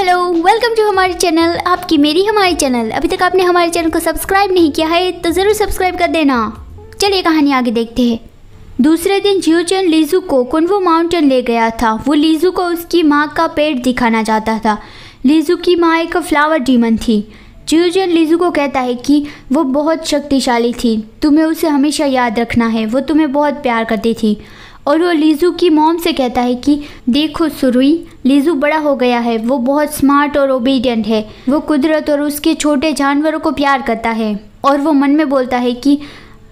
Hello, welcome to हमारे channel, आपकी मेरी हमारी चैनल। अभी तक आपने हमारे चैनल को सब्सक्राइब नहीं किया है तो ज़रूर सब्सक्राइब कर देना। चलिए कहानी आगे देखते हैं। दूसरे दिन जियोचन लीजू को कुनवो माउंटेन ले गया था। वो लीजू को उसकी माँ का पेड़ दिखाना चाहता था। लीजू की माँ एक फ्लावर डीमन थी। जियोचन लीजू को कहता है कि वो बहुत शक्तिशाली थी, तुम्हें उसे हमेशा याद रखना है, वो तुम्हें बहुत प्यार करती थी। और वो लीजू की मॉम से कहता है कि देखो सुरुई, लीजू बड़ा हो गया है, वो बहुत स्मार्ट और ओबीडियंट है, वो कुदरत और उसके छोटे जानवरों को प्यार करता है। और वो मन में बोलता है कि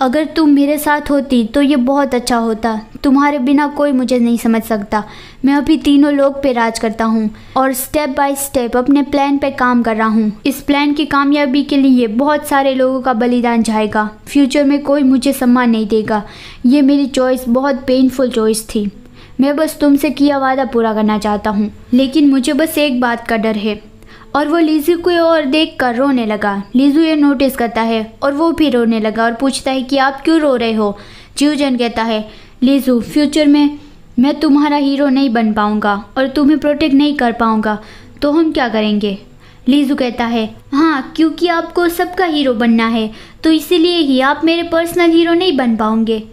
अगर तुम मेरे साथ होती तो ये बहुत अच्छा होता, तुम्हारे बिना कोई मुझे नहीं समझ सकता। मैं अभी तीनों लोग पे राज करता हूँ और स्टेप बाय स्टेप अपने प्लान पे काम कर रहा हूँ। इस प्लान की कामयाबी के लिए बहुत सारे लोगों का बलिदान जाएगा। फ्यूचर में कोई मुझे सम्मान नहीं देगा। ये मेरी चॉइस बहुत पेनफुल चॉइस थी। मैं बस तुमसे किया वादा पूरा करना चाहता हूँ, लेकिन मुझे बस एक बात का डर है। और वो लीजू को और देखकर रोने लगा। लीजू ये नोटिस करता है और वो भी रोने लगा और पूछता है कि आप क्यों रो रहे हो। जियोचन कहता है लीजू, फ्यूचर में मैं तुम्हारा हीरो नहीं बन पाऊँगा और तुम्हें प्रोटेक्ट नहीं कर पाऊँगा, तो हम क्या करेंगे। लीजू कहता है हाँ, क्योंकि आपको सबका हीरो बनना है, तो इसीलिए ही आप मेरे पर्सनल हीरो नहीं बन पाओगे।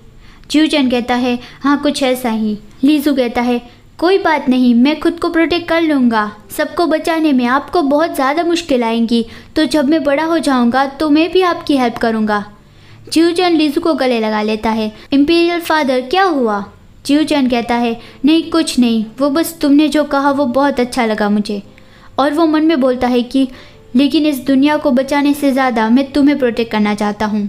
जियोचन कहता है हाँ, कुछ ऐसा ही। लीजू कहता है कोई बात नहीं, मैं खुद को प्रोटेक्ट कर लूँगा। सबको बचाने में आपको बहुत ज़्यादा मुश्किल आएंगी, तो जब मैं बड़ा हो जाऊँगा तो मैं भी आपकी हेल्प करूँगा। जियोचन लीजू को गले लगा लेता है। इंपीरियल फादर, क्या हुआ। जियोचन कहता है नहीं, कुछ नहीं, वो बस तुमने जो कहा वो बहुत अच्छा लगा मुझे। और वो मन में बोलता है कि लेकिन इस दुनिया को बचाने से ज़्यादा मैं तुम्हें प्रोटेक्ट करना चाहता हूँ।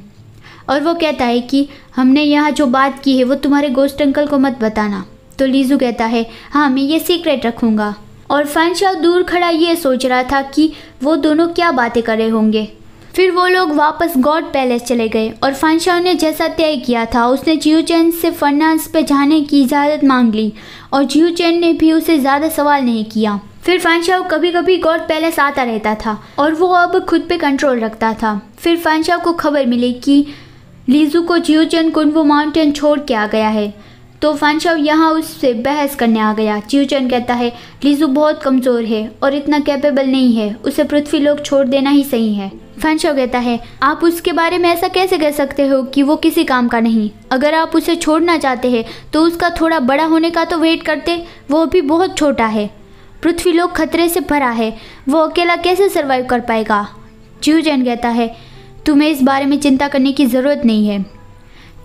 और वो कहता है कि हमने यहाँ जो बात की है वो तुम्हारे गोस्ट अंकल को मत बताना। तो लीजू कहता है हाँ, मैं ये सीक्रेट रखूँगा। और फैनशाओ दूर खड़ा ये सोच रहा था कि वो दोनों क्या बातें कर रहे होंगे। फिर वो लोग वापस गॉड पैलेस चले गए और फैनशाओ ने जैसा तय किया था उसने जियोचन से फर्नांस पे जाने की इजाज़त मांग ली और जियोचन ने भी उसे ज़्यादा सवाल नहीं किया। फिर फैनशाओ कभी कभी गॉड पैलेस आता रहता था और वो अब खुद पे कंट्रोल रखता था। फिर फैनशाओ को खबर मिली कि लीजू को जियोचन कुनवो माउंटेन छोड़ के आ गया है, तो फैनशाओ यहाँ उससे बहस करने आ गया। जियोचन कहता है लीजू बहुत कमज़ोर है और इतना कैपेबल नहीं है, उसे पृथ्वी लोग छोड़ देना ही सही है। फैनशाओ कहता है आप उसके बारे में ऐसा कैसे कह सकते हो कि वो किसी काम का नहीं। अगर आप उसे छोड़ना चाहते हैं तो उसका थोड़ा बड़ा होने का तो वेट करते, वो अभी बहुत छोटा है। पृथ्वी लोग खतरे से भरा है, वो अकेला कैसे सर्वाइव कर पाएगा। जियोचन कहता है तुम्हें इस बारे में चिंता करने की ज़रूरत नहीं है।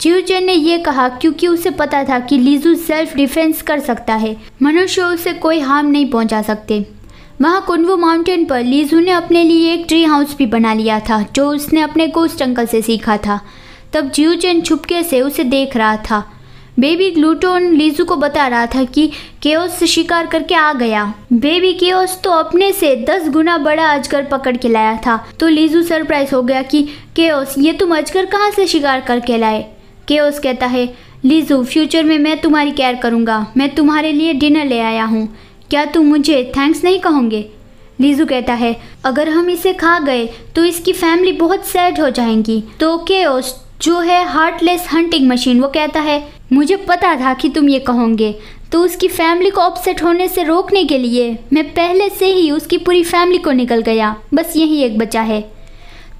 जियोचन ने यह कहा क्योंकि उसे पता था कि लीजू सेल्फ डिफेंस कर सकता है, मनुष्य उसे कोई हार्म नहीं पहुंचा सकते। वहाँ कुनवो माउंटेन पर लीजू ने अपने लिए एक ट्री हाउस भी बना लिया था जो उसने अपने गोस्ट अंकल से सीखा था। तब जियोचन छुपके से उसे देख रहा था। बेबी ग्लूटोन लीजू को बता रहा था कि केओस से शिकार करके आ गया। बेबी केओस तो अपने से 10 गुना बड़ा अजगर पकड़ के लाया था। तो लीजू सरप्राइज हो गया कि केओस, ये तुम अजगर कहाँ से शिकार करके लाए। केओस कहता है लीजू, फ्यूचर में मैं तुम्हारी केयर करूँगा, मैं तुम्हारे लिए डिनर ले आया हूँ, क्या तुम मुझे थैंक्स नहीं कहोगे। लीजू कहता है अगर हम इसे खा गए तो इसकी फैमिली बहुत सैड हो जाएंगी। तो केओस जो है हार्टलेस हंटिंग मशीन, वो कहता है मुझे पता था कि तुम ये कहोगे, तो उसकी फैमिली को अपसेट होने से रोकने के लिए मैं पहले से ही उसकी पूरी फैमिली को निकल गया, बस यही एक बचा है।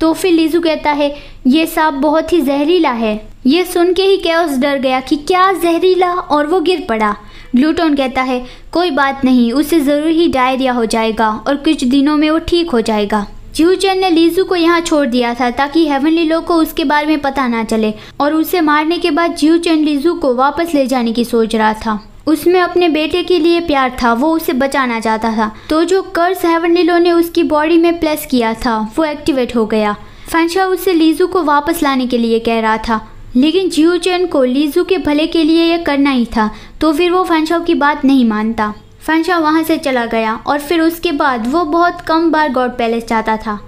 तो फिर लीजू कहता है ये सांप बहुत ही जहरीला है। ये सुन के ही केओस डर गया कि क्या जहरीला, और वो गिर पड़ा। ग्लूटोन कहता है कोई बात नहीं, उसे ज़रूर ही डायरिया हो जाएगा और कुछ दिनों में वो ठीक हो जाएगा। जियोचन ने लीजू को यहाँ छोड़ दिया था ताकि हेवनली लोग को उसके बारे में पता ना चले, और उसे मारने के बाद जियोचन लीजू को वापस ले जाने की सोच रहा था। उसमें अपने बेटे के लिए प्यार था, वो उसे बचाना चाहता था। तो जो कर्स हेवनली ने उसकी बॉडी में प्लेस किया था वो एक्टिवेट हो गया। फैनशाओ उसे लीजू को वापस लाने के लिए कह रहा था, लेकिन जियोचन को लीजू के भले के लिए यह करना ही था, तो फिर वो फैनशाओ की बात नहीं मानता। फैनशाओ वहाँ से चला गया और फिर उसके बाद वो बहुत कम बार गॉड पैलेस जाता था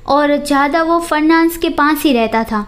और ज़्यादा वो फर्नांस के पास ही रहता था।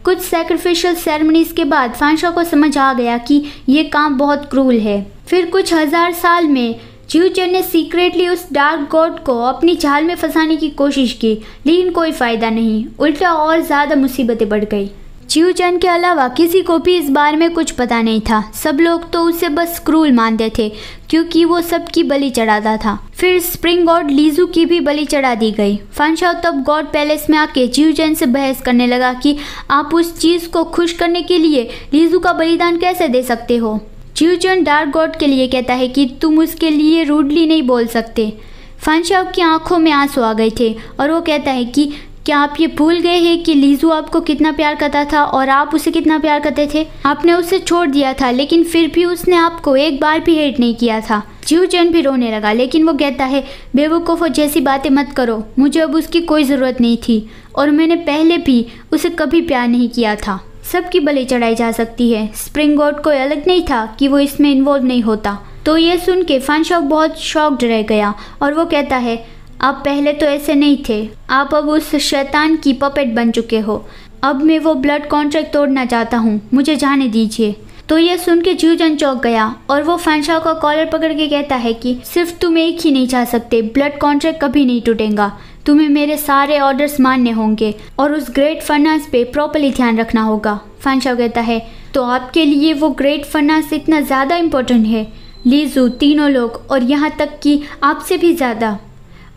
कुछ सैक्रिफिशियल सेरेमनीज के बाद फैनशाओ को समझ आ गया कि ये काम बहुत क्रूल है। फिर कुछ 1000 साल में जियोचन ने सीक्रेटली उस डार्क गॉड को अपनी जाल में फंसाने की कोशिश की, लेकिन कोई फ़ायदा नहीं, उल्टा और ज़्यादा मुसीबतें बढ़ गई। जियोचन के अलावा किसी को भी इस बारे में कुछ पता नहीं था। सब लोग तो उसे बस क्रूल मानते थे क्योंकि वो सबकी बलि चढ़ाता था। फिर स्प्रिंग गॉड लीजू की भी बलि चढ़ा दी गई। फैंशाओ तब गॉड पैलेस में आके जियूचेन से बहस करने लगा कि आप उस चीज़ को खुश करने के लिए लीजू का बलिदान कैसे दे सकते हो। जियूचेन डार्क गॉड के लिए कहता है कि तुम उसके लिए रूडली नहीं बोल सकते। फैंशाओ की आंखों में आंसू आ गए थे और वो कहता है कि क्या आप ये भूल गए हैं कि लीजू आपको कितना प्यार करता था और आप उसे कितना प्यार करते थे। आपने उसे छोड़ दिया था लेकिन फिर भी उसने आपको एक बार भी हेट नहीं किया था। जियूचेन भी रोने लगा लेकिन वो कहता है बेवकूफ़ों जैसी बातें मत करो, मुझे अब उसकी कोई ज़रूरत नहीं थी और मैंने पहले भी उसे कभी प्यार नहीं किया था। सबकी बलि चढ़ाई जा सकती है, स्प्रिंग गॉड कोई अलग नहीं था कि वो इसमें इन्वॉल्व नहीं होता। तो ये सुन के फैंशाओ बहुत शॉक्ड रह गया और वो कहता है आप पहले तो ऐसे नहीं थे, आप अब उस शैतान की पपेट बन चुके हो। अब मैं वो ब्लड कॉन्ट्रैक्ट तोड़ना चाहता हूँ, मुझे जाने दीजिए। तो ये सुन के जियूचेन चौंक गया और वो फैंशाओ का कॉलर पकड़ के कहता है कि सिर्फ तुम एक ही नहीं चाह सकते, ब्लड कॉन्ट्रैक्ट कभी नहीं टूटेगा, तुम्हें मेरे सारे ऑर्डर्स मानने होंगे और उस ग्रेट फर्नास पे प्रॉपर्ली ध्यान रखना होगा। फैंशाओ कहता है तो आपके लिए वो ग्रेट फर्नास इतना ज़्यादा इम्पोर्टेंट है। लीजू, तीनों लोग और यहाँ तक कि आपसे भी ज़्यादा।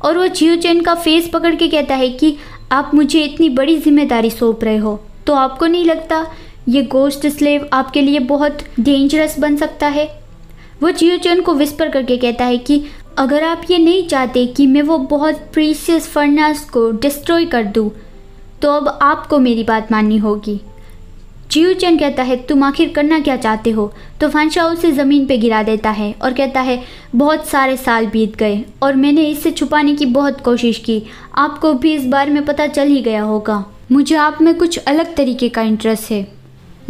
और वो जियूचेन का फेस पकड़ के कहता है कि आप मुझे इतनी बड़ी जिम्मेदारी सौंप रहे हो तो आपको नहीं लगता ये गोस्ट स्लेव आपके लिए बहुत डेंजरस बन सकता है। वो जियूचेन को विस्पर करके कहता है कि अगर आप ये नहीं चाहते कि मैं वो बहुत प्रीशियस फर्नास को डिस्ट्रॉय कर दूँ तो अब आपको मेरी बात माननी होगी। जियूचेन कहता है तुम आखिर करना क्या चाहते हो। तो फैंशाओ उसे ज़मीन पे गिरा देता है और कहता है बहुत सारे साल बीत गए और मैंने इसे छुपाने की बहुत कोशिश की, आपको भी इस बारे में पता चल ही गया होगा। मुझे आप में कुछ अलग तरीके का इंटरेस्ट है।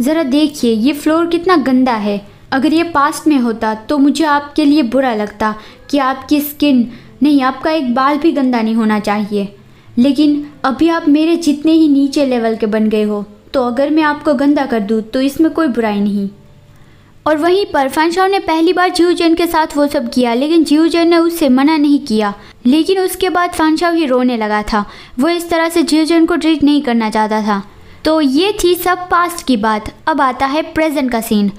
ज़रा देखिए ये फ्लोर कितना गंदा है। अगर ये पास्ट में होता तो मुझे आपके लिए बुरा लगता कि आपकी स्किन नहीं, आपका एक बाल भी गंदा नहीं होना चाहिए, लेकिन अभी आप मेरे जितने ही नीचे लेवल के बन गए हो, तो अगर मैं आपको गंदा कर दूँ तो इसमें कोई बुराई नहीं। और वहीं पर फैंशाओ ने पहली बार जियूचेन के साथ वो सब किया लेकिन जियूचेन ने उससे मना नहीं किया। लेकिन उसके बाद फैंशाओ ही रोने लगा था, वो इस तरह से जियूचेन को ट्रीट नहीं करना चाहता था। तो ये थी सब पास्ट की बात। अब आता है प्रेजेंट का सीन।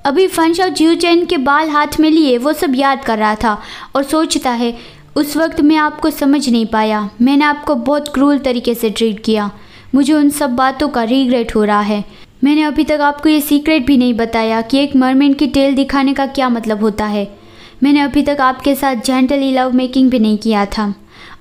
अभी फैंशाओ जियूचेन के बाल हाथ में लिए वो सब याद कर रहा था और सोचता है उस वक्त मैं आपको समझ नहीं पाया, मैंने आपको बहुत क्रूर तरीके से ट्रीट किया, मुझे उन सब बातों का रिग्रेट हो रहा है। मैंने अभी तक आपको ये सीक्रेट भी नहीं बताया कि एक मरमेड की टेल दिखाने का क्या मतलब होता है। मैंने अभी तक आपके साथ जेंटली लव मेकिंग भी नहीं किया था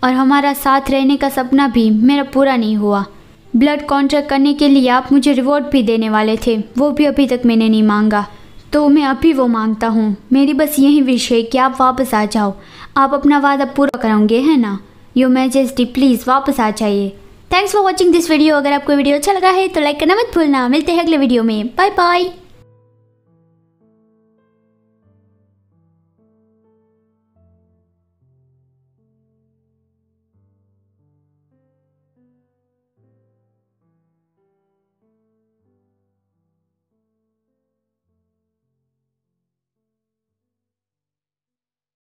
और हमारा साथ रहने का सपना भी मेरा पूरा नहीं हुआ। ब्लड कॉन्ट्रैक्ट करने के लिए आप मुझे रिवॉर्ड भी देने वाले थे, वो भी अभी तक मैंने नहीं मांगा, तो मैं अभी वो मांगता हूँ। मेरी बस यही विश है कि आप वापस आ जाओ, आप अपना वादा पूरा करोगे है ना। योर मैजेस्टी प्लीज़ वापस आ जाइए। Thanks for watching this video. अगर आपको वीडियो अच्छा लगा है तो लाइक करना मत भूलना। मिलते हैं अगले वीडियो में, बाय बाय।